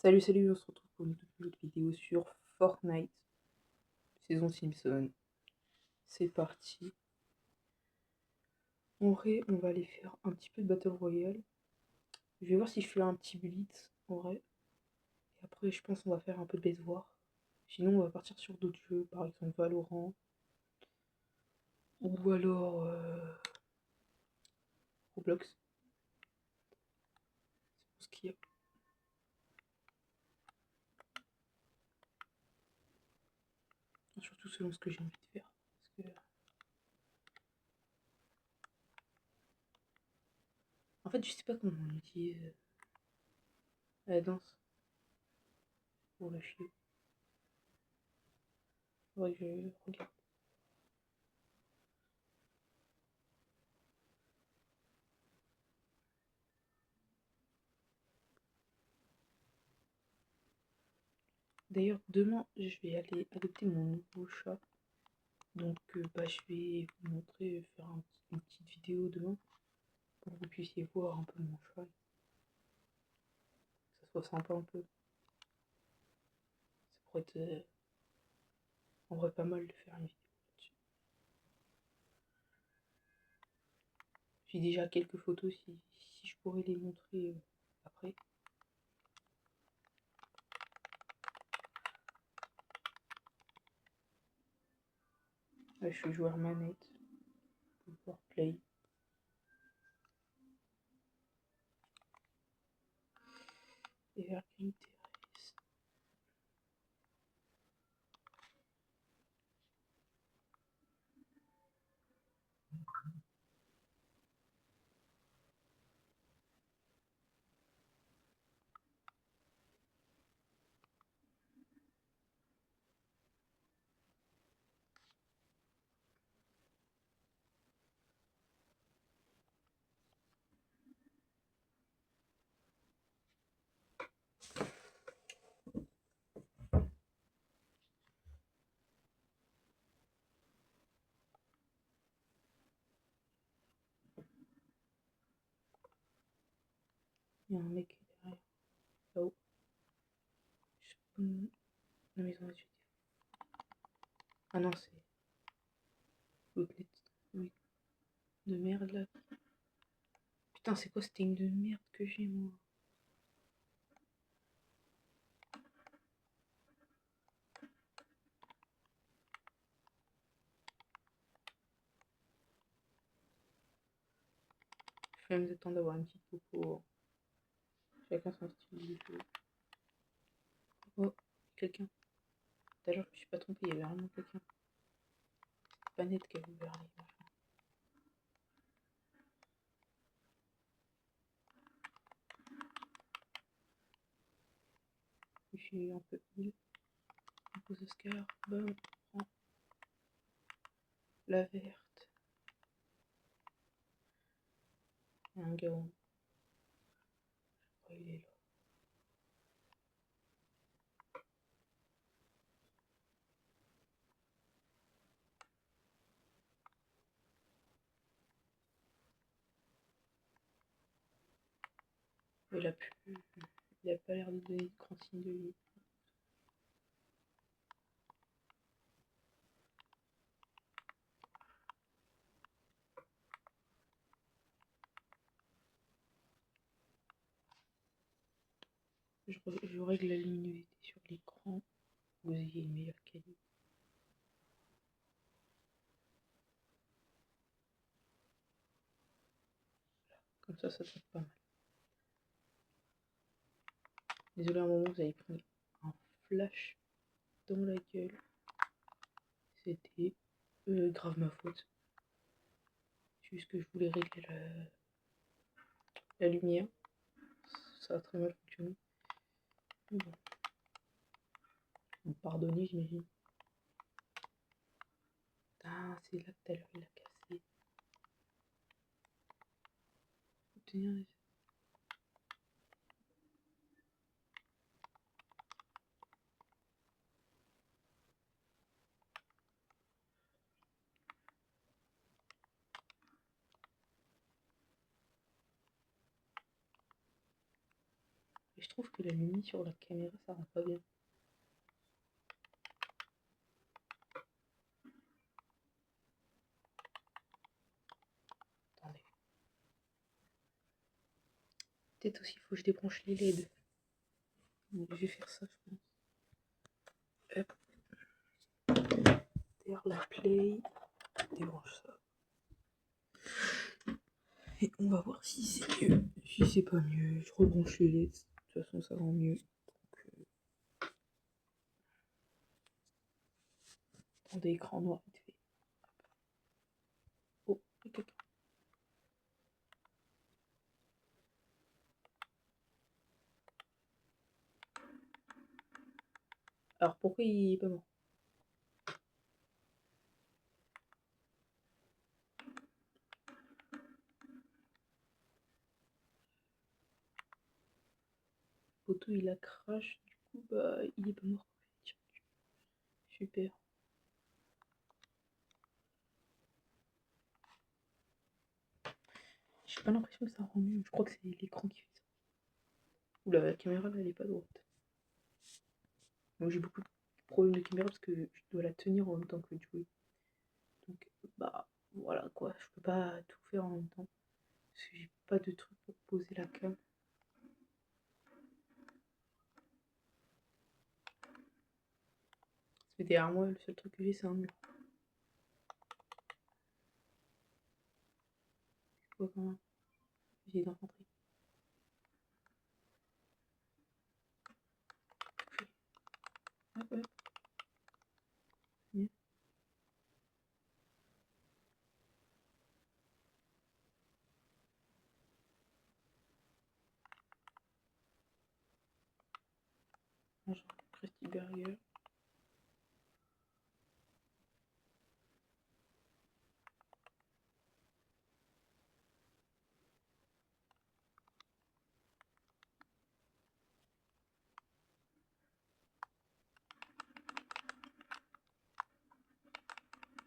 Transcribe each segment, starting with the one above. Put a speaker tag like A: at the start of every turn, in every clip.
A: Salut, salut, on se retrouve pour une toute nouvelle vidéo sur Fortnite, saison Simpson. C'est parti. En vrai, on va aller faire un petit peu de Battle Royale. Je vais voir si je fais un petit blitz, en vrai. Et après, je pense qu'on va faire un peu de base war. Sinon, on va partir sur d'autres jeux, par exemple Valorant. Ou alors Roblox. C'est ce qu'il y a. Surtout selon ce que j'ai envie de faire. Parce que... En fait, je sais pas comment on utilise la danse pour la chier. Faudrait que je regarde. D'ailleurs, demain, je vais aller adopter mon nouveau chat. Donc, je vais vous montrer, faire une petite vidéo demain pour que vous puissiez voir un peu mon chat. Que ça soit sympa un peu. Ça pourrait être en vrai pas mal de faire une vidéo là-dessus. J'ai déjà quelques photos si je pourrais les montrer après. Là, je suis joueur manette pour pouvoir play. Et vers qualité. Il y a un mec derrière, là-haut. Je spawn la maison d'études. Ah non, c'est l'autre oui, de merde là. Putain, c'est quoi cette ligne de merde que j'ai moi? Je vais même attendre d'avoir une petite popo. Chacun son style de jeu. Oh, quelqu'un. Tout à l'heure, je me suis pas trompé, il y avait vraiment quelqu'un. C'est pas net qu'elle a ouvert les machins. Je suis un peu heal. On pose Oscar. Bam, on prend la verte. Il y a un gars en... Je crois qu'il est là. Il a plus... Il a pas l'air de donner de grand signe de vie. Je règle la luminosité sur l'écran. Vous ayez une meilleure qualité. Comme ça doit être pas mal. Désolé, à un moment, vous avez pris un flash dans la gueule. C'était grave ma faute. C'est juste que je voulais régler la lumière. Ça a très mal fonctionné. Mais bon. Vous me pardonnez, j'imagine. Ah, c'est là que tout à l'heure il a cassé. Tenir. Et je trouve que la lumière sur la caméra, ça rend pas bien. Attendez. Peut-être aussi, il faut que je débranche les LED. Je vais faire ça, je pense. Hop. Derrière la play, débranche ça. Et on va voir si c'est mieux. Si c'est pas mieux, je rebranche les LED. De toute façon, ça rend mieux. Donc, attendez, écran noir vite fait. Oh, il y a quelqu'un. Alors pourquoi il est pas mort? Poto il a crash, du coup bah il est pas mort. Super. J'ai pas l'impression que ça rend mieux, je crois que c'est l'écran qui fait ça. Oula, la caméra là elle est pas droite. Moi j'ai beaucoup de problèmes de caméra parce que je dois la tenir en même temps que de jouer. Donc bah voilà quoi, je peux pas tout faire en même temps. Parce que j'ai pas de truc pour poser la cam. Parce que derrière moi, le seul truc que j'ai c'est un mur. C'est quoi quand même? J'ai d'infanterie. Hop hop. Bien. Bonjour, Krusty Burger.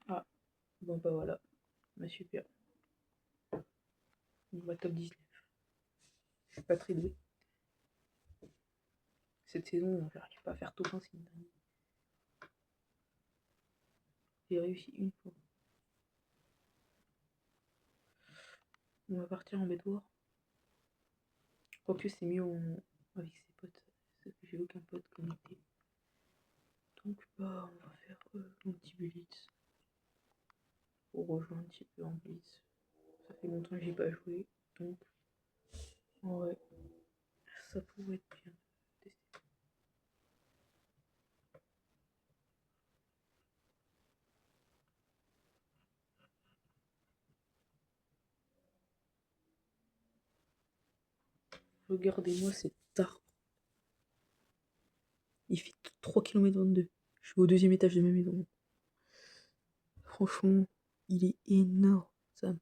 A: Ah, bon bah voilà. Bah super. On va top 19. Je suis pas très doué. Cette saison, j'arrive pas à faire top 1, c'est une dingue. J'ai réussi une fois. On va partir en bête war. Quoique c'est mieux avec ses potes. Parce que j'ai aucun pote connecté. Donc bah on va faire un petit blitz. Pour rejoindre un petit peu en blitz. Ça fait longtemps que j'ai pas joué. Donc ouais, ça pourrait être bien de tester. Regardez-moi cet arbre. Il fait 3,22 km. Je suis au deuxième étage de ma maison. Franchement, il est énorme. Ça.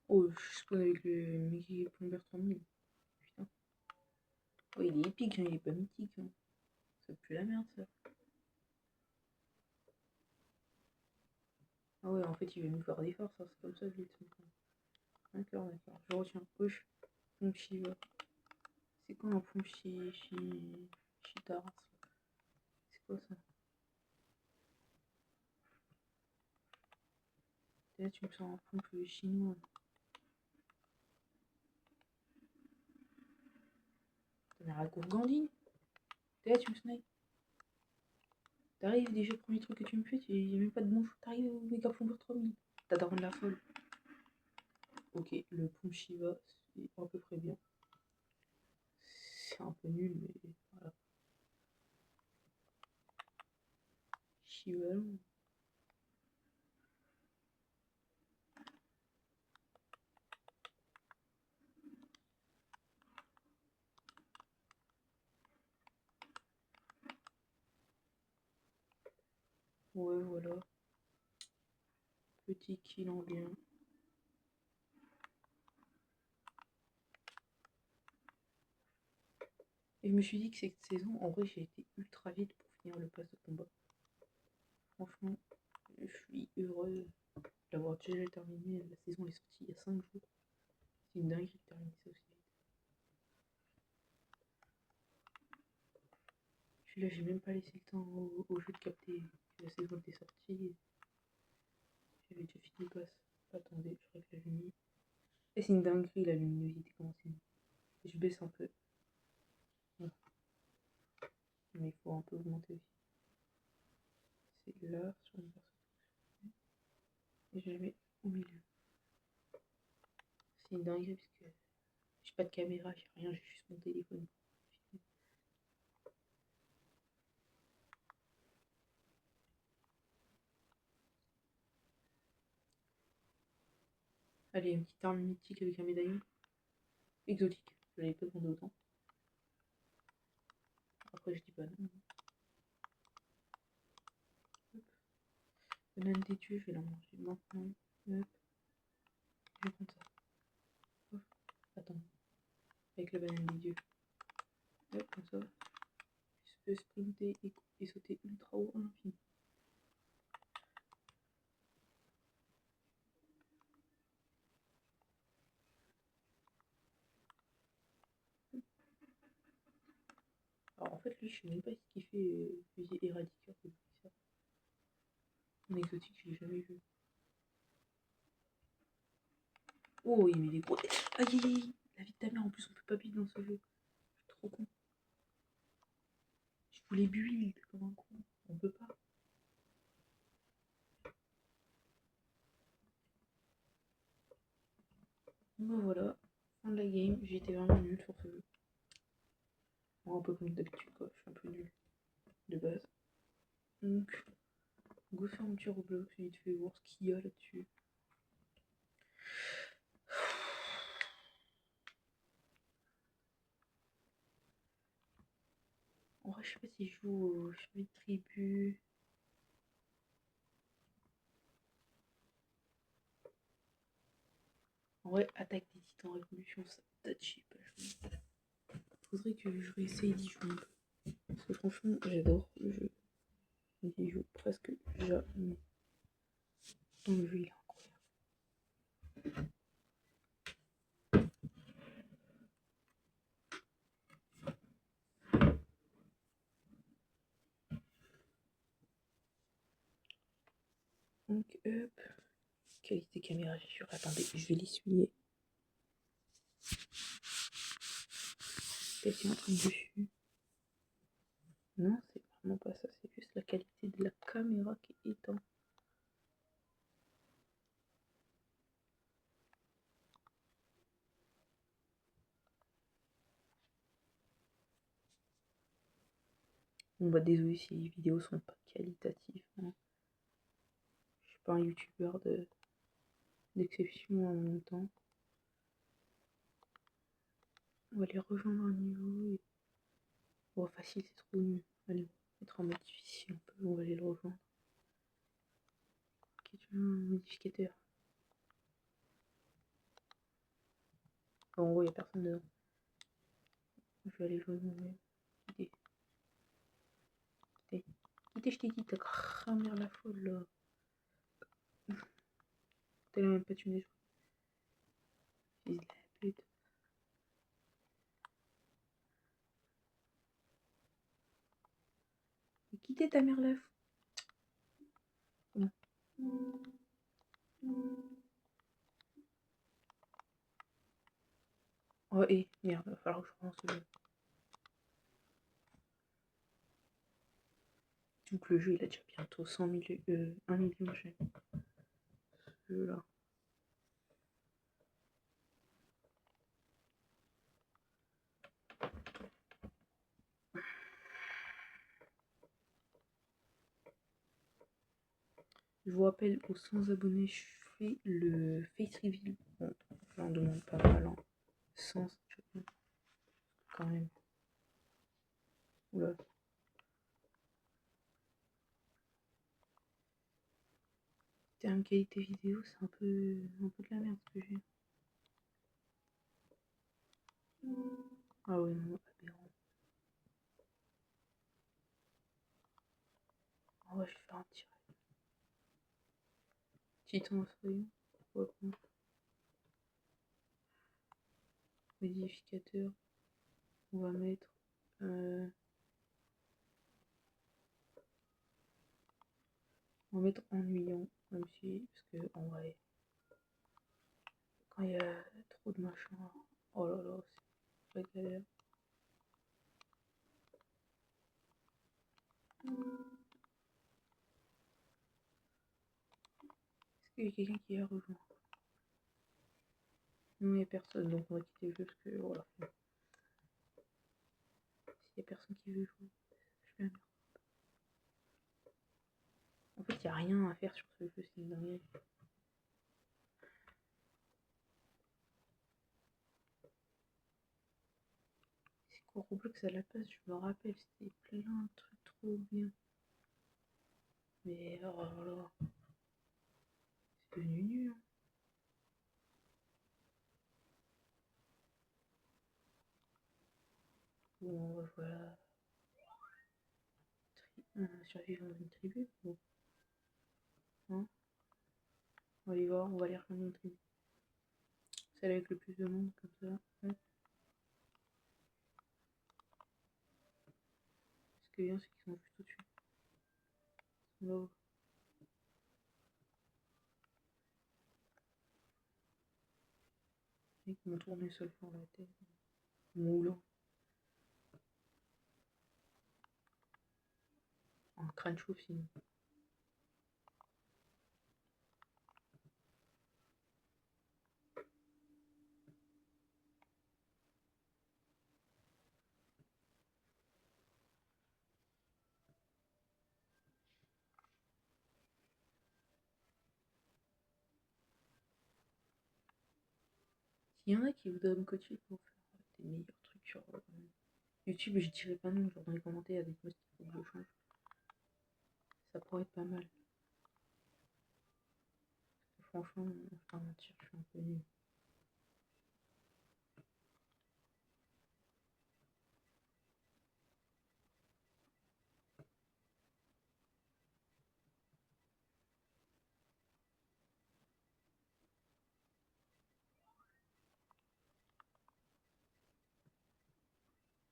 A: Oh, je spawn avec le Mickey Plumber 3000. Putain. Oh, il est épique, hein, il est pas mythique. Hein. Ça pue la merde, ça. Ah ouais, en fait, il veut nous faire des forces, hein, c'est comme ça que je l'ai tout. D'accord, d'accord. Je retiens. Wesh, Pomchiva. C'est quoi un Chitara? C'est quoi ça? Là, tu me sens un pompe chinois. T'as l'air à Gandhi. Là, tu me snipes. T'arrives, déjà, le premier truc que tu me fais, il n'y a même pas de bon. T'arrives au méga plomber 3000. T'as daron de la folle. Ok, le pompe Shiva, c'est à peu près bien. C'est un peu nul, mais voilà. Shiva. Ouais, voilà. Petit kill en bien. Et je me suis dit que cette saison, en vrai, j'ai été ultra vite pour finir le pass de combat. Franchement, je suis heureux d'avoir déjà terminé. La saison est sortie il y a 5 jours. C'est une dinguerie de terminer ça aussi vite. Celui-là, j'ai même pas laissé le temps au jeu de capter que la saison était sortie. J'avais déjà fini le pass. Attendez, je règle la lumière. Et c'est une dinguerie la luminosité comment c'est. Je baisse un peu. Voilà. Mais il faut un peu augmenter aussi. C'est là sur une personne. Et je le mets au milieu. C'est une dinguerie parce que j'ai pas de caméra, j'ai rien, j'ai juste mon téléphone. Allez, une petite arme mythique avec un médaillon. Exotique, je l'avais pas demandé autant. Après, je dis pas non. Hop. Banane des dieux, je vais la manger maintenant. Hop. Je vais prendre ça. Hop. Attends. Avec la banane des dieux. Hop, comme ça. Je peux sprinter et sauter ultra haut à l'infini. Alors en fait, lui, je sais même pas ce qu'il fait fusil éradiqueur. Un exotique, je l'ai jamais vu. Oh, il met des gros. Aïe, aïe, aïe. La vie de ta mère, en plus, on peut pas build dans ce jeu. Je suis trop con. Je voulais build comme un con. On peut pas. Bon, voilà. Fin de la game. J'ai été vraiment nul sur ce jeu. Bon, un peu comme d'habitude, quoi. Je suis un peu nul de base. Donc, go faire un petit Roblox, vite fait voir ce qu'il y a là-dessus. En vrai, je sais pas si je joue au chemin de tribu. En vrai, attaque des titans révolution, ça touchy pas. Faudrait que je réessaye d'y jouer un peu. Parce que franchement, j'adore le jeu. J'y joue presque jamais. Dans le jeu, il est incroyable. Donc, hop. Qualité caméra, j'ai sûr. Attendez, je vais l'essuyer. Quelqu'un dessus. Non, c'est vraiment pas ça. C'est juste la qualité de la caméra qui est éteinte. Bon bah désolé si les vidéos sont pas qualitatives. Hein. Je suis pas un youtubeur d'exception en même temps. On va les rejoindre un niveau. Et... bon, facile, c'est trop nul. Allez, on va mettre en mode difficile un peu. On va aller le rejoindre. Ok, tu veux un modificateur. Bon, en gros, il n'y a personne dedans. Je vais aller jouer moi-même. Quittez. Quittez. Quittez, je t'ai dit, t'as cramé la folle là. T'as même pas tué. Fils de la pute. Et quittez ta mère la folle. Oh, et merde, il va falloir que je relance le jeu. Donc le jeu il a déjà bientôt 100 000, 1 million de chaînes. Ce jeu là. Je vous rappelle aux 100 abonnés, je fais le face reveal. Bon, j'en demande pas mal en 100 quand même. Oula. termes qualité vidéo, c'est un peu de la merde ce que j'ai. Ah ouais, non, aberrant. Ah ouais, je vais faire un petit Titan feuille. Pourquoi pas. Modificateur. On va mettre. On va mettre ennuyant. Même si. Parce que en vrai. Quand il y a trop de machin. Oh là là, c'est pas galère. Est-ce qu'il y a quelqu'un qui a rejoint? Non, il n'y a personne, donc on va quitter le jeu parce que voilà. S'il y a personne qui veut jouer, je fais la merde. En fait, il n'y a rien à faire sur ce jeu, c'est une dinguerie. C'est quoi Roblox à la base, je me rappelle, c'était plein de trucs trop bien. Mais oh là là, c'est devenu nul. Hein. Bon, voilà. Survivre dans une tribu. Bon. Hein, on va aller voir, on va aller rejoindre une tribu. Celle avec le plus de monde, comme ça. Ouais. Ce qui est bien, c'est qu'ils sont juste au-dessus. Ils sont là-haut. Ils m'ont tourné seul sur la tête. Moulant. Un crâne chauve sinon. S'il y en a qui voudraient me coacher pour faire des meilleurs trucs sur YouTube, je dirais pas non, genre dans les commentaires, il y a des posts qu'il faut que je change. Ça pourrait être pas mal. Franchement, je vais pas mentir, je suis un peu nul.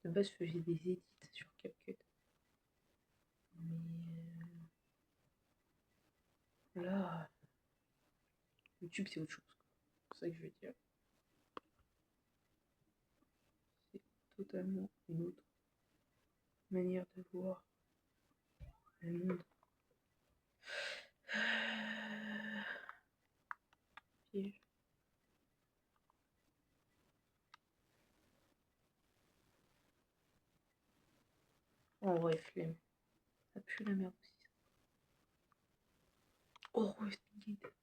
A: De base, je faisais des edits sur CapCut. Mais là, YouTube, c'est autre chose. C'est ça que je veux dire. C'est totalement une autre manière de voir le monde. Piège. Oh ouais, flemme. Ça pue la merde aussi. Oh, Westgate.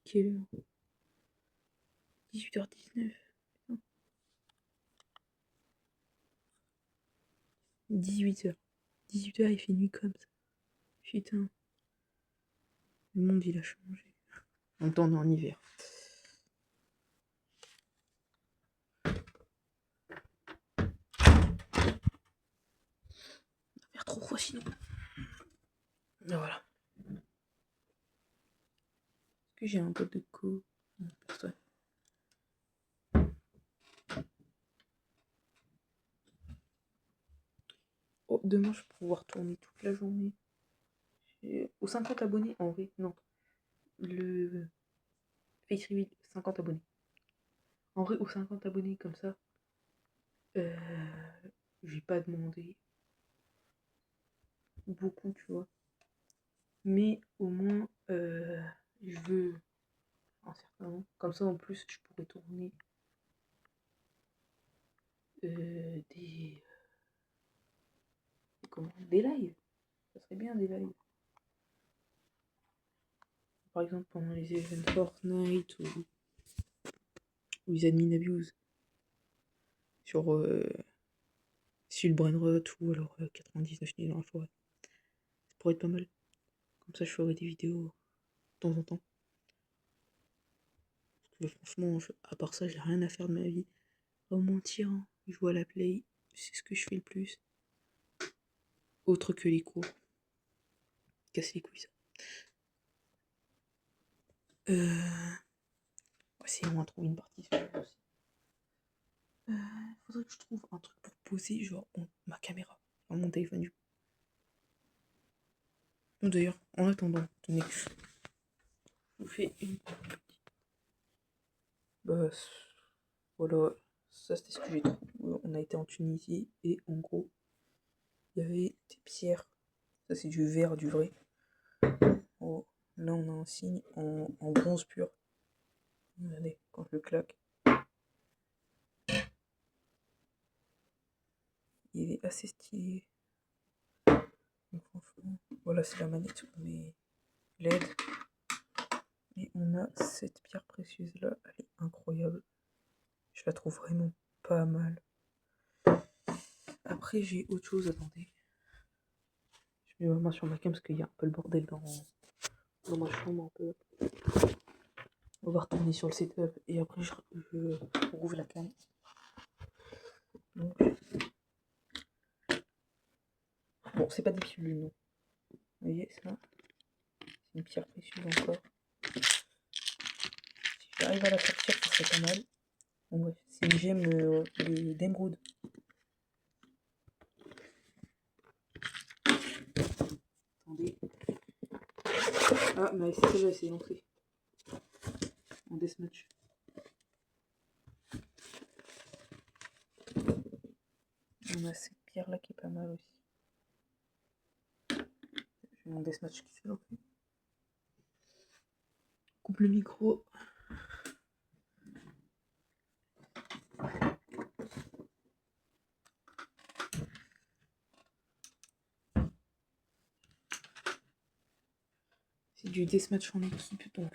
A: Quelle heure 18h19. 18h. 18h, il fait nuit comme ça. Putain. Le monde, il a changé. En même temps, on est en hiver. Il va faire trop froid sinon. Et voilà. Est-ce que j'ai un pote de co? Non, personne. Oh, demain, je vais pouvoir tourner toute la journée. Aux 50 abonnés, en vrai, non. Le Face Reveal, 50 abonnés. En vrai, aux 50 abonnés, comme ça, j'ai pas demandé beaucoup, tu vois. Mais au moins, je veux un certain nombre. Comme ça, en plus, je pourrais tourner des lives. Ça serait bien des lives. Par exemple pendant les events Fortnite ou les admin abuse. Sur le Brainrot ou alors 99 nuits dans la forêt. Ça pourrait être pas mal. Comme ça je ferai des vidéos de temps en temps. Parce que franchement, à part ça, j'ai rien à faire de ma vie. Pas mentir, hein. Je joue à la play, c'est ce que je fais le plus. Autre que les cours. Casser les couilles ça. C'est on va trouver une partie sur le jeu aussi. Faudrait que je trouve un truc pour poser, genre ma caméra, dans mon téléphone du coup. D'ailleurs, en attendant, tenez, je vous fais une petite. Bah, voilà, ça c'était ce que j'ai trouvé. On a été en Tunisie et en gros, il y avait des pierres. Ça c'est du verre, du vrai. Oh, là on a un signe en bronze pur. Regardez, quand je le claque. Il est assez stylé. Donc, franchement, voilà, c'est la manette où on met LED. Et on a cette pierre précieuse là, elle est incroyable. Je la trouve vraiment pas mal. Après, j'ai autre chose, attendez. Je mets ma main sur ma cam parce qu'il y a un peu le bordel dans ma chambre un peu. On va retourner sur le setup et après je rouvre la cam. Donc, bon, c'est pas des pilules, non. Vous voyez ça? C'est une pierre précieuse encore. Si j'arrive à la sortir, ça serait pas mal. Bon, bref, c'est une gemme d'émeraude. Attendez. Ah, mais c'est celle-là, c'est l'entrée. En deathmatch. On a cette pierre là qui est pas mal aussi. J'ai mon deathmatch qui fait l'entrée. Coupe le micro. C'est du deathmatch en équipe, donc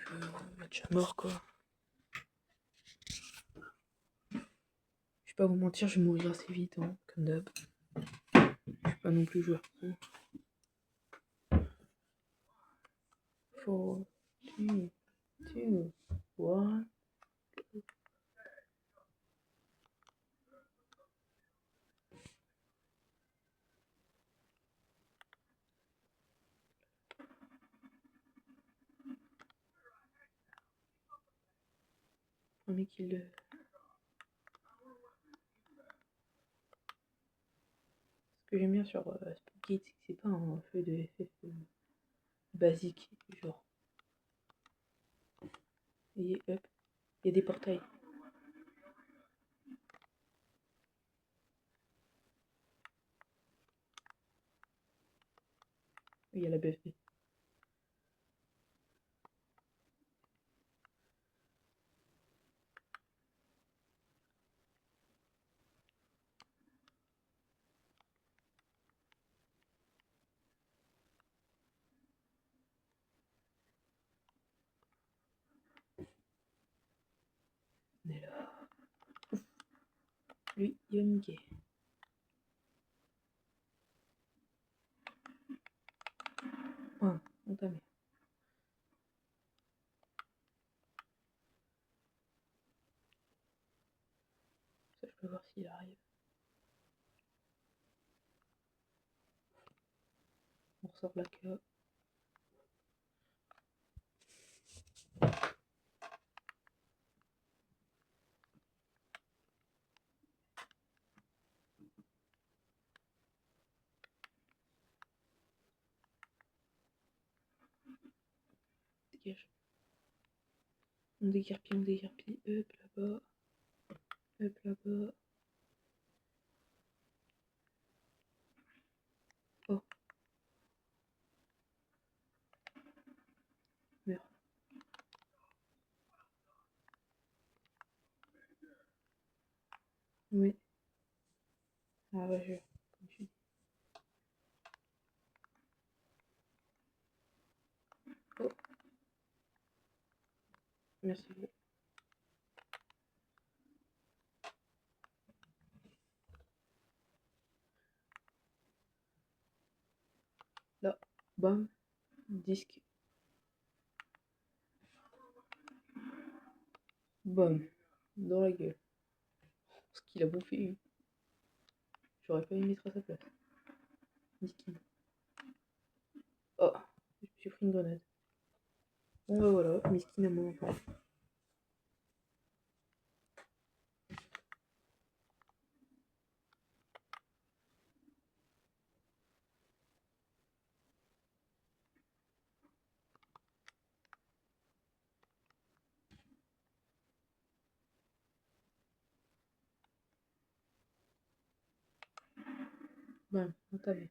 A: match à mort quoi. Je vais pas vous mentir, je vais mourir assez vite, hein, comme d'hab. Je suis pas non plus joueur pro. 4, 3, 2, 1. Premier kill. Ce que j'aime bien sur Spookgate, c'est que c'est pas un feu de FF basique, genre. Et hop, il y a des portails. Il y a la BFB. On est là. Ouf. Lui, il va me niquer. Ah, entamé. Ça, je peux voir s'il arrive. On ressort la queue. Dégage. On déguerpille, on déguerpille. Hop là-bas. Hop là-bas. Oh. Merde. Oui. Ah ouais, comme tu dis. Merci beaucoup. Là, bam, disque. Bam, dans la gueule. Ce qu'il a bouffé. J'aurais pas aimé être à sa place. Miskin. Oh, j'ai pris une grenade. Bon bah voilà, miskin à mon enfant. Bam, entamé.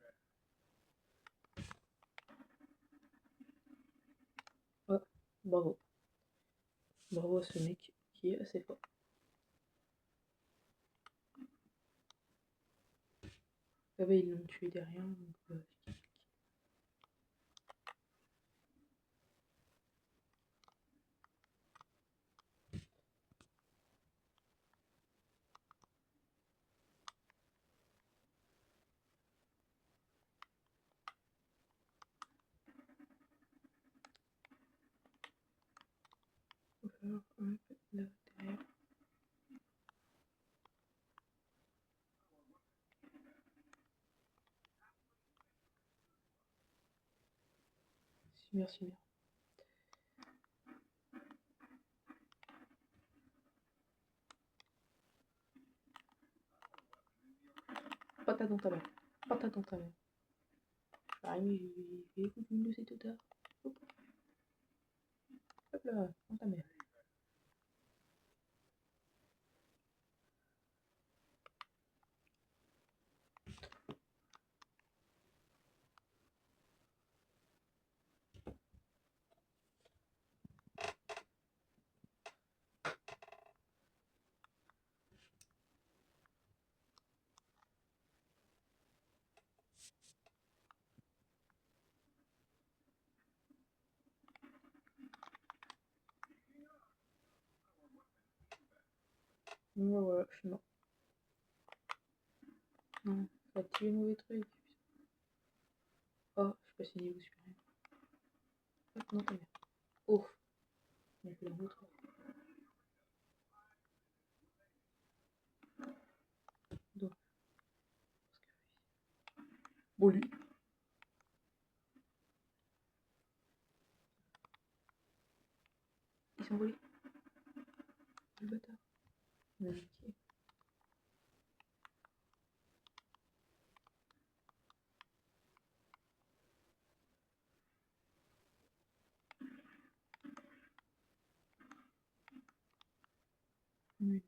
A: Oh, bravo. Bravo à ce mec qui est assez fort. Ah bah ils l'ont tué derrière, donc il va falloir un peu là derrière. Super, super. Patate dans ta main. Patate dans ta main. J'arrive, j'ai écouté une de ces teutards. Hop là, dans ta main. Bon, voilà, je suis mort. Non, ça a tué le mauvais truc. Oh, je sais pas si niveau supérieur. Hop, non, ta mère. Oh, il a fait un autre. Donc, bon, lui. Il s'est envolé. Le bâtard. Ok. Oui.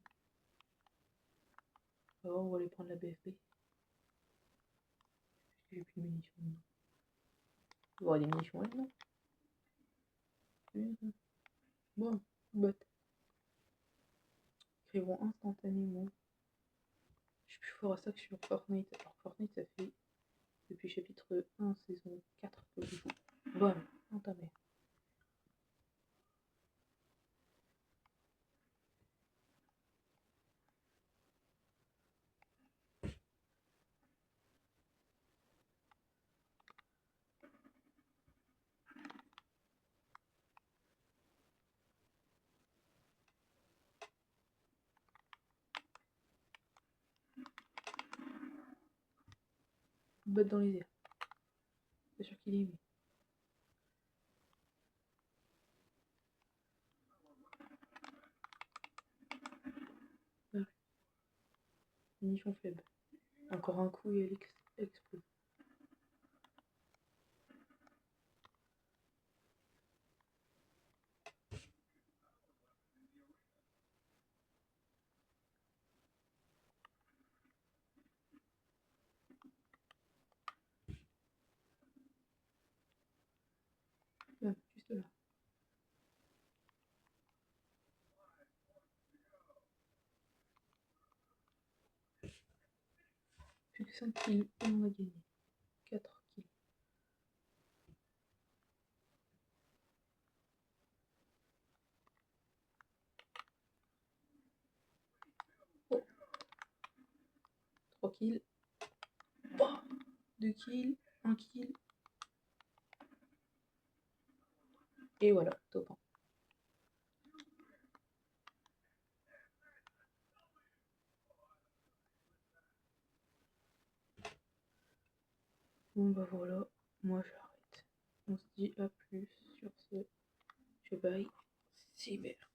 A: Alors, on va aller prendre la BFP. J'ai plus de munitions dedans. Il va y avoir des munitions là-dedans. Bon, bot. Écrivons instantanément. Je suis plus fort à ça que sur Fortnite. Alors, Fortnite, ça fait depuis chapitre 1, saison 4 que je joue. Bon, entamé. Bot dans les airs. C'est sûr qu'il est aimé. Ah, munition faible. Encore un coup et elle explose. Ah, juste là. Plus que 5 kills et on a gagné. 4 kills. 3 kills. Bah, 2 kills, 1 kill. Et voilà, top 1. Bon bah voilà, moi j'arrête. On se dit à plus sur ce. Je bye, cyber.